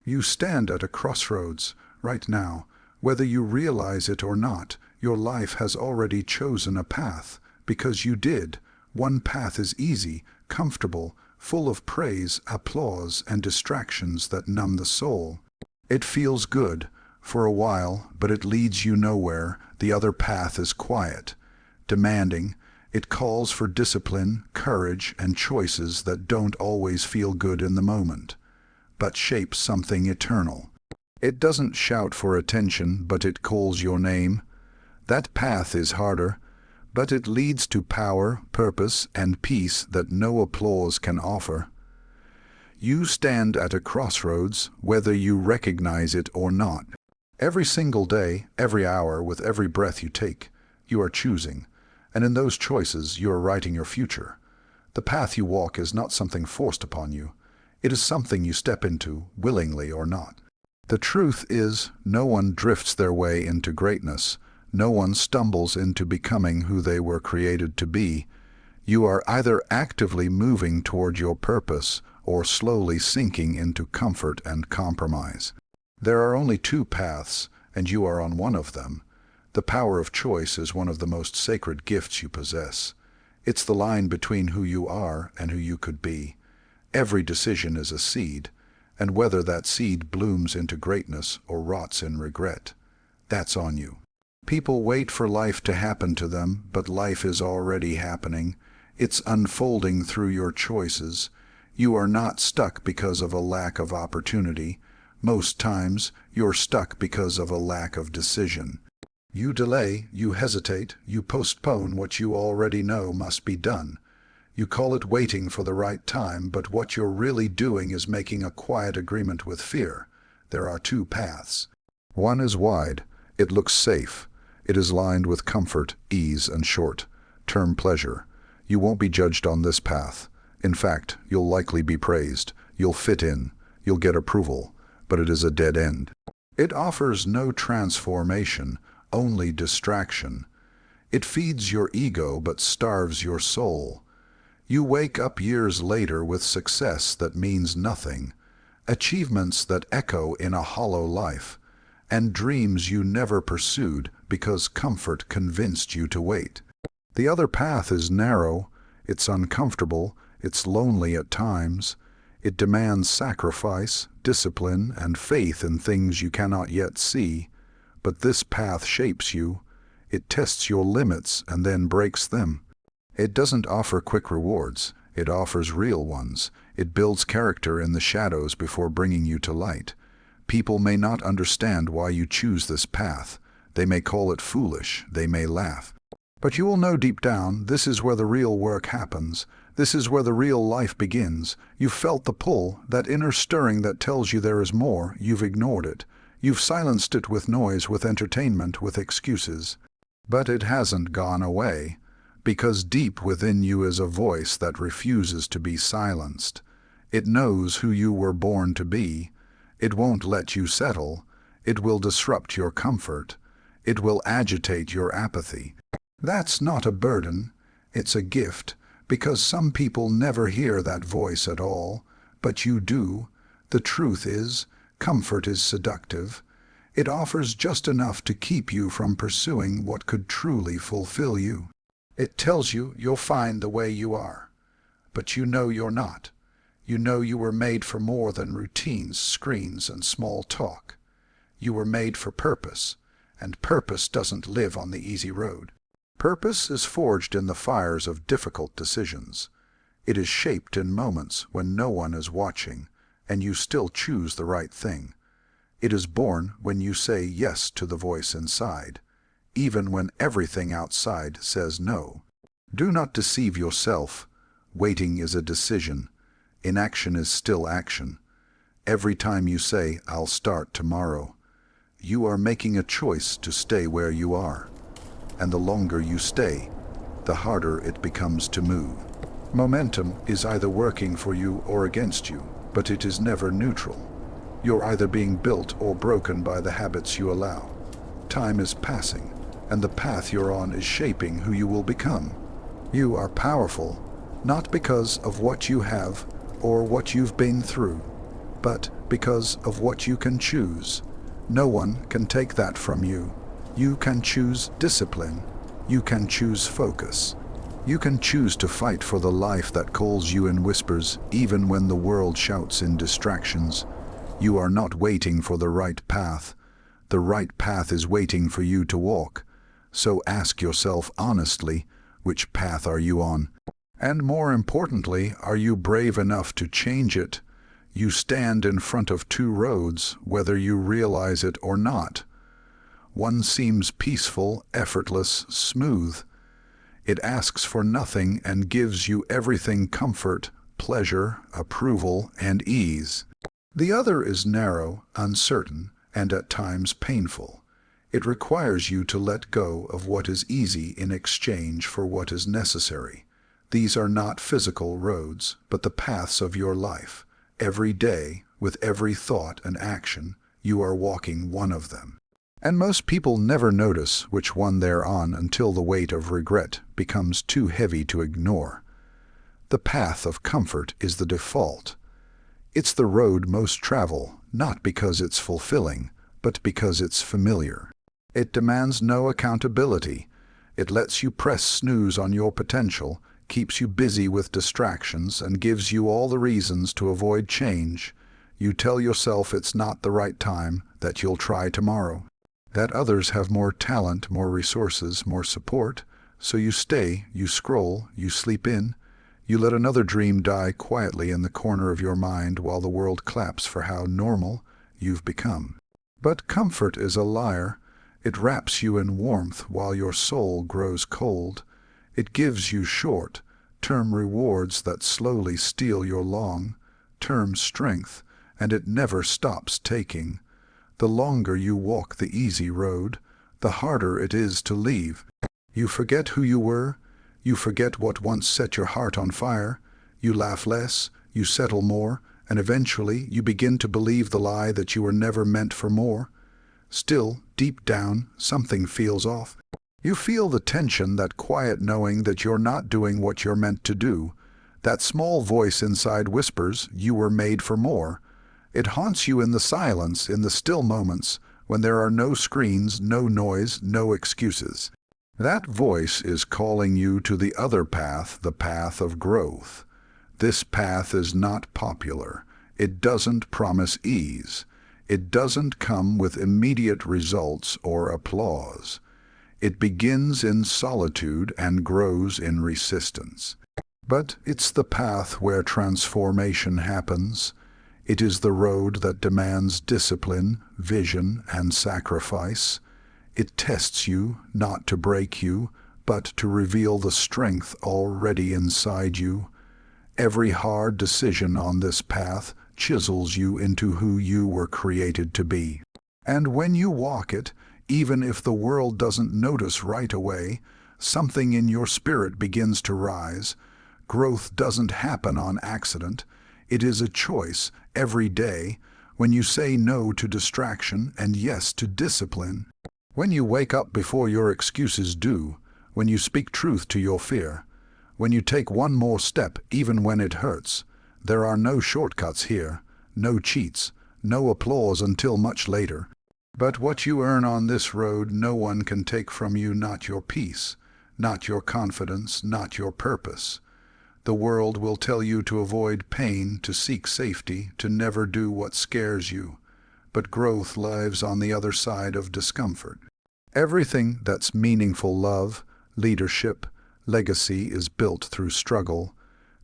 You stand at a crossroads right now. Whether you realize it or not, your life has already chosen a path, because you did. One path is easy, comfortable, full of praise, applause, and distractions that numb the soul. It feels good for a while, but it leads you nowhere. The other path is quiet, demanding. It calls for discipline, courage, and choices that don't always feel good in the moment, but shape something eternal. It doesn't shout for attention, but it calls your name. That path is harder, but it leads to power, purpose, and peace that no applause can offer. You stand at a crossroads, whether you recognize it or not. Every single day, every hour, with every breath you take, you are choosing, and in those choices you are writing your future. The path you walk is not something forced upon you. It is something you step into, willingly or not. The truth is, no one drifts their way into greatness. No one stumbles into becoming who they were created to be. You are either actively moving toward your purpose or slowly sinking into comfort and compromise. There are only two paths, and you are on one of them. The power of choice is one of the most sacred gifts you possess. It's the line between who you are and who you could be. Every decision is a seed, and whether that seed blooms into greatness or rots in regret, that's on you. People wait for life to happen to them, but life is already happening. It's unfolding through your choices. You are not stuck because of a lack of opportunity. Most times, you're stuck because of a lack of decision. You delay, you hesitate, you postpone what you already know must be done. You call it waiting for the right time, but what you're really doing is making a quiet agreement with fear. There are two paths. One is wide. It looks safe. It is lined with comfort, ease, and short-term pleasure. You won't be judged on this path. In fact, you'll likely be praised. You'll fit in. You'll get approval. But it is a dead end. It offers no transformation, only distraction. It feeds your ego but starves your soul. You wake up years later with success that means nothing, achievements that echo in a hollow life, and dreams you never pursued because comfort convinced you to wait. The other path is narrow, it's uncomfortable, it's lonely at times. It demands sacrifice, discipline, and faith in things you cannot yet see. But this path shapes you. It tests your limits and then breaks them. It doesn't offer quick rewards. It offers real ones. It builds character in the shadows before bringing you to light. People may not understand why you choose this path. They may call it foolish. They may laugh. But you will know deep down, this is where the real work happens. This is where the real life begins. You've felt the pull, that inner stirring that tells you there is more. You've ignored it. You've silenced it with noise, with entertainment, with excuses. But it hasn't gone away, because deep within you is a voice that refuses to be silenced. It knows who you were born to be. It won't let you settle. It will disrupt your comfort. It will agitate your apathy. That's not a burden. It's a gift. Because some people never hear that voice at all, but you do. The truth is, comfort is seductive. It offers just enough to keep you from pursuing what could truly fulfill you. It tells you you'll find the way you are, but you know you're not. You know you were made for more than routines, screens, and small talk. You were made for purpose, and purpose doesn't live on the easy road. Purpose is forged in the fires of difficult decisions. It is shaped in moments when no one is watching, and you still choose the right thing. It is born when you say yes to the voice inside, even when everything outside says no. Do not deceive yourself. Waiting is a decision. Inaction is still action. Every time you say, "I'll start tomorrow," you are making a choice to stay where you are. And the longer you stay, the harder it becomes to move. Momentum is either working for you or against you, but it is never neutral. You're either being built or broken by the habits you allow. Time is passing, and the path you're on is shaping who you will become. You are powerful, not because of what you have or what you've been through, but because of what you can choose. No one can take that from you. You can choose discipline. You can choose focus. You can choose to fight for the life that calls you in whispers, even when the world shouts in distractions. You are not waiting for the right path. The right path is waiting for you to walk. So ask yourself honestly, which path are you on? And more importantly, are you brave enough to change it? You stand in front of two roads, whether you realize it or not. One seems peaceful, effortless, smooth. It asks for nothing and gives you everything: comfort, pleasure, approval, and ease. The other is narrow, uncertain, and at times painful. It requires you to let go of what is easy in exchange for what is necessary. These are not physical roads, but the paths of your life. Every day, with every thought and action, you are walking one of them. And most people never notice which one they're on until the weight of regret becomes too heavy to ignore. The path of comfort is the default. It's the road most travel, not because it's fulfilling, but because it's familiar. It demands no accountability. It lets you press snooze on your potential, keeps you busy with distractions, and gives you all the reasons to avoid change. You tell yourself it's not the right time, that you'll try tomorrow, that others have more talent, more resources, more support. So you stay, you scroll, you sleep in. You let another dream die quietly in the corner of your mind while the world claps for how normal you've become. But comfort is a liar. It wraps you in warmth while your soul grows cold. It gives you short-term rewards that slowly steal your long-term strength, and it never stops taking. The longer you walk the easy road, the harder it is to leave. You forget who you were. You forget what once set your heart on fire. You laugh less, you settle more, and eventually you begin to believe the lie that you were never meant for more. Still, deep down, something feels off. You feel the tension, that quiet knowing that you're not doing what you're meant to do. That small voice inside whispers, you were made for more. It haunts you in the silence, in the still moments, when there are no screens, no noise, no excuses. That voice is calling you to the other path, the path of growth. This path is not popular. It doesn't promise ease. It doesn't come with immediate results or applause. It begins in solitude and grows in resistance. But it's the path where transformation happens. It is the road that demands discipline, vision, and sacrifice. It tests you, not to break you, but to reveal the strength already inside you. Every hard decision on this path chisels you into who you were created to be. And when you walk it, even if the world doesn't notice right away, something in your spirit begins to rise. Growth doesn't happen on accident. It is a choice every day, when you say no to distraction and yes to discipline. When you wake up before your excuses do, when you speak truth to your fear, when you take one more step even when it hurts. There are no shortcuts here, no cheats, no applause until much later. But what you earn on this road no one can take from you, not your peace, not your confidence, not your purpose. The world will tell you to avoid pain, to seek safety, to never do what scares you. But growth lives on the other side of discomfort. Everything that's meaningful, love, leadership, legacy, is built through struggle.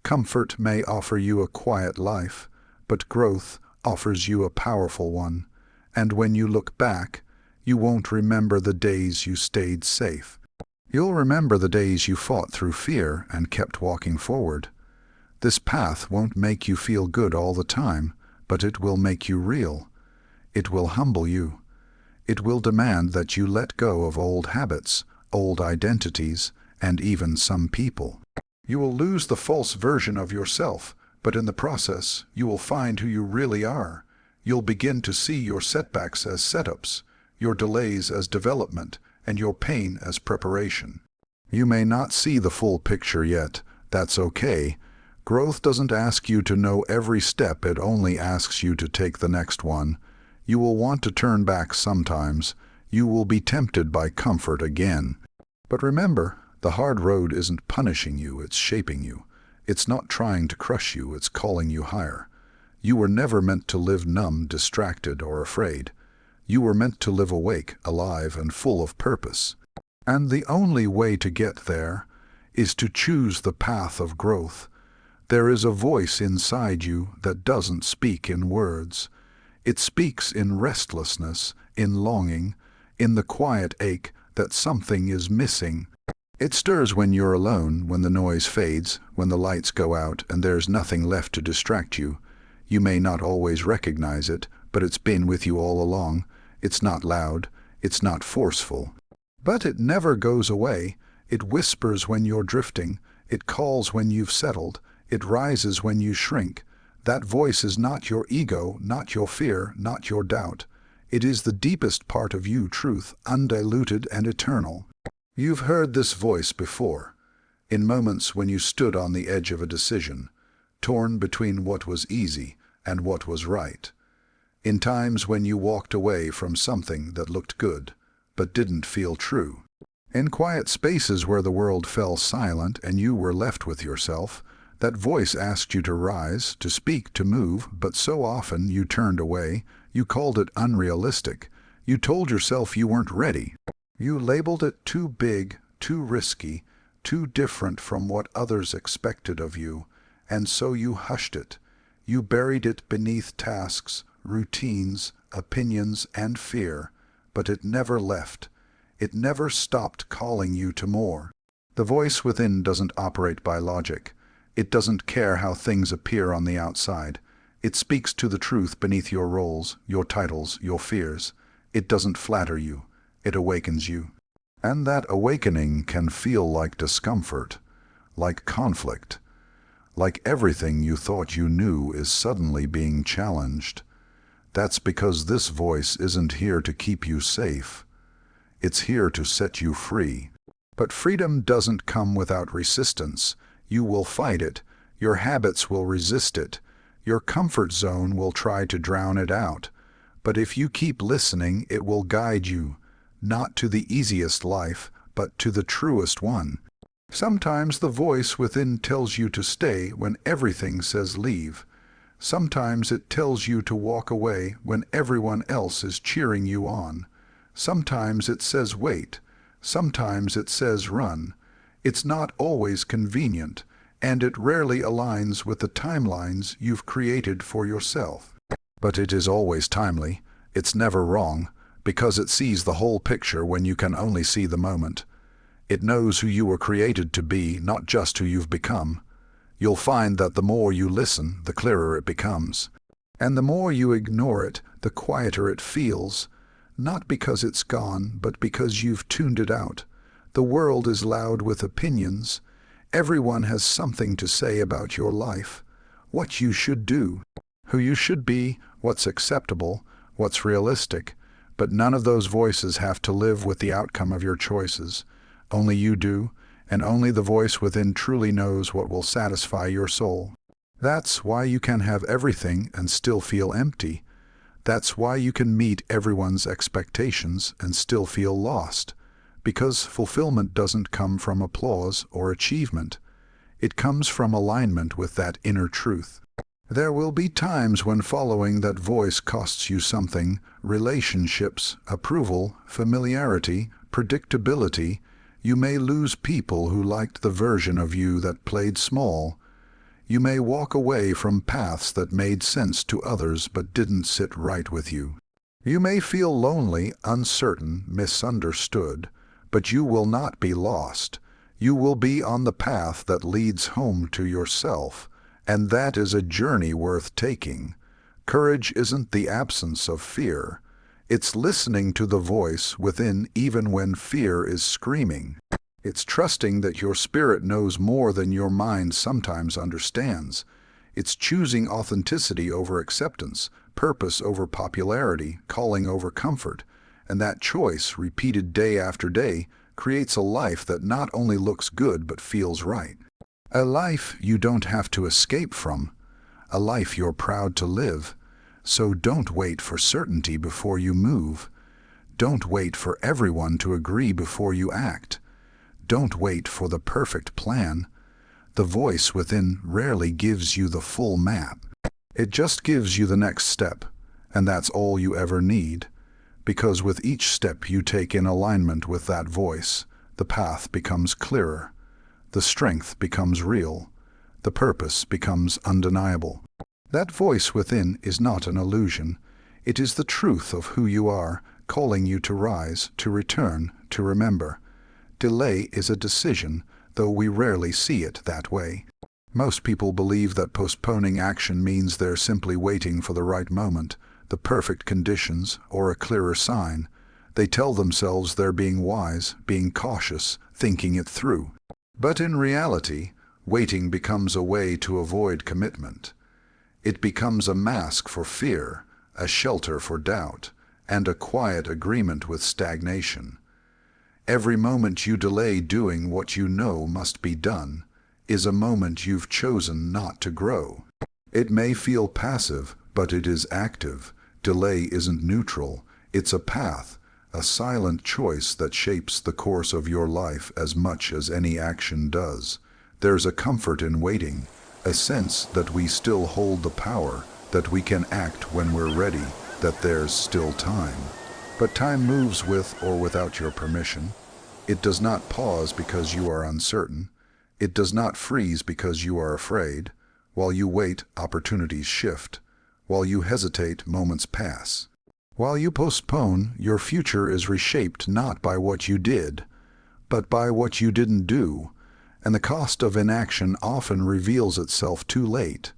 Comfort may offer you a quiet life, but growth offers you a powerful one. And when you look back, you won't remember the days you stayed safe. You'll remember the days you fought through fear and kept walking forward. This path won't make you feel good all the time, but it will make you real. It will humble you. It will demand that you let go of old habits, old identities, and even some people. You will lose the false version of yourself, but in the process, you will find who you really are. You'll begin to see your setbacks as setups, your delays as development, and your pain as preparation. You may not see the full picture yet. That's okay. Growth doesn't ask you to know every step, it only asks you to take the next one. You will want to turn back sometimes. You will be tempted by comfort again. But remember, the hard road isn't punishing you, it's shaping you. It's not trying to crush you, it's calling you higher. You were never meant to live numb, distracted, or afraid. You were meant to live awake, alive, and full of purpose. And the only way to get there is to choose the path of growth. There is a voice inside you that doesn't speak in words. It speaks in restlessness, in longing, in the quiet ache that something is missing. It stirs when you're alone, when the noise fades, when the lights go out and there's nothing left to distract you. You may not always recognize it, but it's been with you all along. It's not loud, it's not forceful. But it never goes away. It whispers when you're drifting. It calls when you've settled. It rises when you shrink. That voice is not your ego, not your fear, not your doubt. It is the deepest part of you, truth, undiluted and eternal. You've heard this voice before, in moments when you stood on the edge of a decision, torn between what was easy and what was right. In times when you walked away from something that looked good, but didn't feel true. In quiet spaces where the world fell silent and you were left with yourself, that voice asked you to rise, to speak, to move, but so often you turned away. You called it unrealistic. You told yourself you weren't ready. You labeled it too big, too risky, too different from what others expected of you, and so you hushed it. You buried it beneath tasks, routines, opinions, and fear, but it never left. It never stopped calling you to more. The voice within doesn't operate by logic. It doesn't care how things appear on the outside. It speaks to the truth beneath your roles, your titles, your fears. It doesn't flatter you. It awakens you. And that awakening can feel like discomfort, like conflict, like everything you thought you knew is suddenly being challenged. That's because this voice isn't here to keep you safe. It's here to set you free. But freedom doesn't come without resistance. You will fight it. Your habits will resist it. Your comfort zone will try to drown it out. But if you keep listening, it will guide you, not to the easiest life, but to the truest one. Sometimes the voice within tells you to stay when everything says leave. Sometimes it tells you to walk away when everyone else is cheering you on. Sometimes it says wait. Sometimes it says run. It's not always convenient, and it rarely aligns with the timelines you've created for yourself. But it is always timely. It's never wrong, because it sees the whole picture when you can only see the moment. It knows who you were created to be, not just who you've become. You'll find that the more you listen, the clearer it becomes. And the more you ignore it, the quieter it feels. Not because it's gone, but because you've tuned it out. The world is loud with opinions. Everyone has something to say about your life, what you should do, who you should be, what's acceptable, what's realistic. But none of those voices have to live with the outcome of your choices. Only you do, and only the voice within truly knows what will satisfy your soul. That's why you can have everything and still feel empty. That's why you can meet everyone's expectations and still feel lost. Because fulfillment doesn't come from applause or achievement. It comes from alignment with that inner truth. There will be times when following that voice costs you something: relationships, approval, familiarity, predictability. You may lose people who liked the version of you that played small. You may walk away from paths that made sense to others but didn't sit right with you. You may feel lonely, uncertain, misunderstood, but you will not be lost. You will be on the path that leads home to yourself, and that is a journey worth taking. Courage isn't the absence of fear. It's listening to the voice within even when fear is screaming. It's trusting that your spirit knows more than your mind sometimes understands. It's choosing authenticity over acceptance, purpose over popularity, calling over comfort. And that choice, repeated day after day, creates a life that not only looks good but feels right. A life you don't have to escape from, a life you're proud to live. So don't wait for certainty before you move. Don't wait for everyone to agree before you act. Don't wait for the perfect plan. The voice within rarely gives you the full map. It just gives you the next step, and that's all you ever need. Because with each step you take in alignment with that voice, the path becomes clearer. The strength becomes real. The purpose becomes undeniable. That voice within is not an illusion. It is the truth of who you are, calling you to rise, to return, to remember. Delay is a decision, though we rarely see it that way. Most people believe that postponing action means they're simply waiting for the right moment, the perfect conditions, or a clearer sign. They tell themselves they're being wise, being cautious, thinking it through. But in reality, waiting becomes a way to avoid commitment. It becomes a mask for fear, a shelter for doubt, and a quiet agreement with stagnation. Every moment you delay doing what you know must be done is a moment you've chosen not to grow. It may feel passive, but it is active. Delay isn't neutral, it's a path, a silent choice that shapes the course of your life as much as any action does. There's a comfort in waiting, a sense that we still hold the power, that we can act when we're ready, that there's still time. But time moves with or without your permission. It does not pause because you are uncertain. It does not freeze because you are afraid. While you wait, opportunities shift. While you hesitate, moments pass. While you postpone, your future is reshaped not by what you did, but by what you didn't do. And the cost of inaction often reveals itself too late,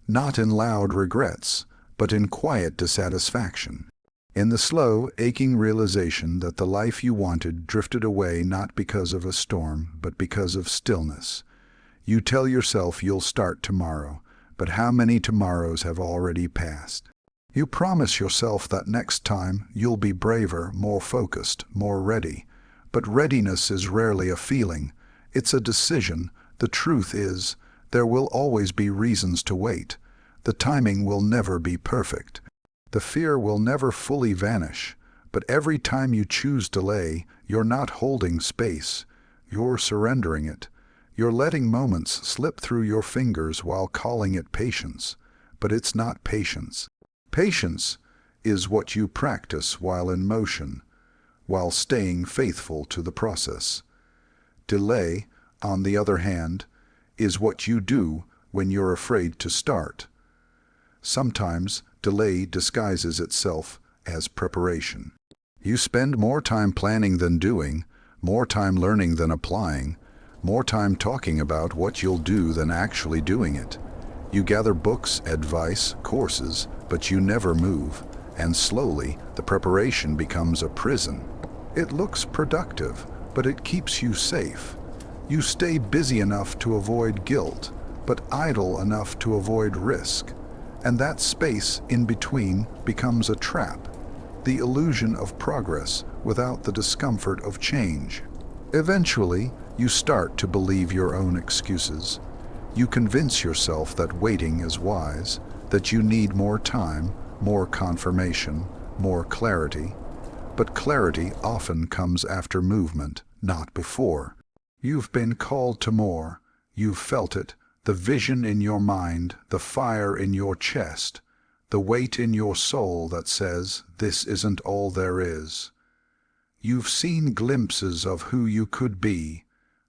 not in loud regrets, but in quiet dissatisfaction. In the slow, aching realization that the life you wanted drifted away not because of a storm, but because of stillness. You tell yourself you'll start tomorrow, but how many tomorrows have already passed? You promise yourself that next time you'll be braver, more focused, more ready. But readiness is rarely a feeling. It's a decision. The truth is, there will always be reasons to wait. The timing will never be perfect. The fear will never fully vanish, but every time you choose delay, you're not holding space. You're surrendering it. You're letting moments slip through your fingers while calling it patience. But it's not patience. Patience is what you practice while in motion, while staying faithful to the process. Delay, on the other hand, is what you do when you're afraid to start. Sometimes delay disguises itself as preparation. You spend more time planning than doing, more time learning than applying, more time talking about what you'll do than actually doing it. You gather books, advice, courses, but you never move, and slowly the preparation becomes a prison. It looks productive, but it keeps you safe. You stay busy enough to avoid guilt, but idle enough to avoid risk. And that space in between becomes a trap, the illusion of progress without the discomfort of change. Eventually, you start to believe your own excuses. You convince yourself that waiting is wise, that you need more time, more confirmation, more clarity. But clarity often comes after movement, not before. You've been called to more. You've felt it. The vision in your mind, the fire in your chest, the weight in your soul that says, this isn't all there is. You've seen glimpses of who you could be,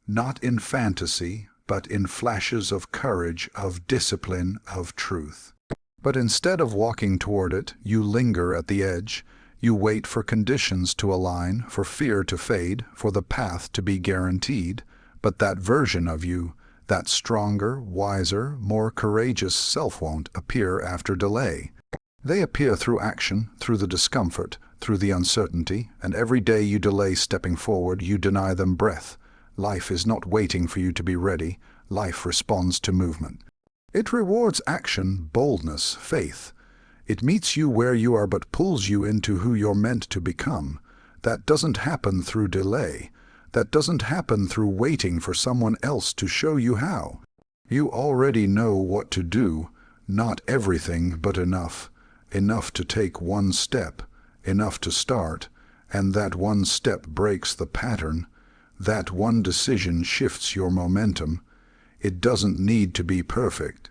not in fantasy, but in flashes of courage, of discipline, of truth. But instead of walking toward it, you linger at the edge. You wait for conditions to align, for fear to fade, for the path to be guaranteed. But that version of you, that stronger, wiser, more courageous self won't appear after delay. They appear through action, through the discomfort, through the uncertainty, and every day you delay stepping forward, you deny them breath. Life is not waiting for you to be ready. Life responds to movement. It rewards action, boldness, faith. It meets you where you are but pulls you into who you're meant to become. That doesn't happen through delay. That doesn't happen through waiting for someone else to show you how. You already know what to do, not everything, but enough. Enough to take one step, enough to start, and that one step breaks the pattern. That one decision shifts your momentum. It doesn't need to be perfect.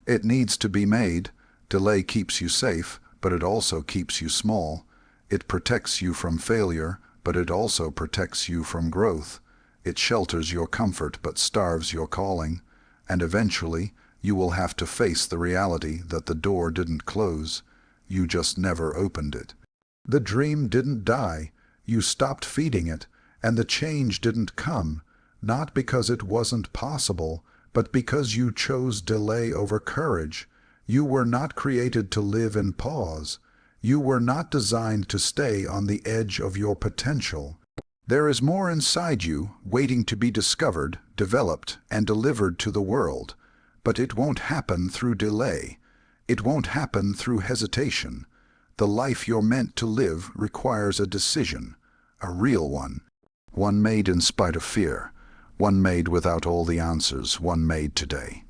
It needs to be made. Delay keeps you safe, but it also keeps you small. It protects you from failure, but it also protects you from growth. It shelters your comfort but starves your calling. And eventually, you will have to face the reality that the door didn't close. You just never opened it. The dream didn't die. You stopped feeding it, and the change didn't come, not because it wasn't possible, but because you chose delay over courage. You were not created to live in pause. You were not designed to stay on the edge of your potential. There is more inside you, waiting to be discovered, developed, and delivered to the world. But it won't happen through delay. It won't happen through hesitation. The life you're meant to live requires a decision, a real one. One made in spite of fear. One made without all the answers. One made today.